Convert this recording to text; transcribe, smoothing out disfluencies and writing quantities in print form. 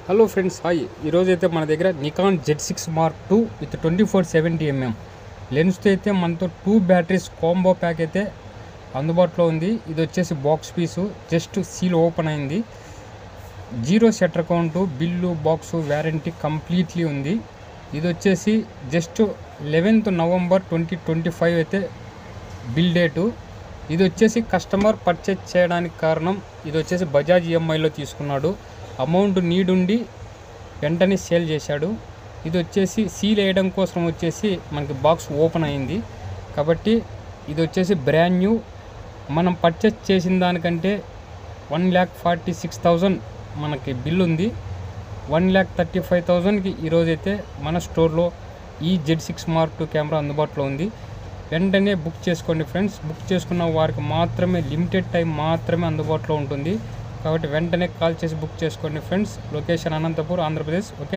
Hello friends, hi. ఈరోజు అయితే మన దగ్గర Nikon Z6 Mark II with 2470mm లెన్స్తో అయితే మనతో 2 బ్యాటరీస్ కాంబో ప్యాక్ అయితే అందుబాటులో ఉంది. ఇది వచ్చేసి బాక్స్ పీసు, జస్ట్ సీల్ ఓపెన్ అయింది. 0 shutter count, bill, box, warranty completely ఉంది. ఇది వచ్చేసి జస్ట్ 11th November 2025 అయితే బిల్ డేటు. ఇది వచ్చేసి కస్టమర్ పర్చేజ్ చేయడానికి కారణం, ఇది వచ్చేసి బజాజ్ ఈఎంఐలో తీసుకున్నాడు. అమౌంట్ నీడ్ ఉండి వెంటనే సేల్ చేశాడు. ఇది వచ్చేసి సీల్ వేయడం కోసం వచ్చేసి మనకి బాక్స్ ఓపెన్ అయింది. కాబట్టి ఇది వచ్చేసి బ్రాండ్ న్యూ. మనం పర్చేస్ చేసిన దానికంటే 1,46,000 మనకి బిల్ ఉంది. 1,35,000కి ఈరోజైతే మన స్టోర్లో ఈ Z6 Mark II కెమెరా అందుబాటులో ఉంది. వెంటనే బుక్ చేసుకోండి ఫ్రెండ్స్. బుక్ చేసుకున్న వారికి మాత్రమే, లిమిటెడ్ టైం మాత్రమే అందుబాటులో ఉంటుంది. కాబట్టి వెంటనే కాల్ చేసి బుక్ చేసుకోండి friends. Location Anantapur, Andhra Pradesh. Okay.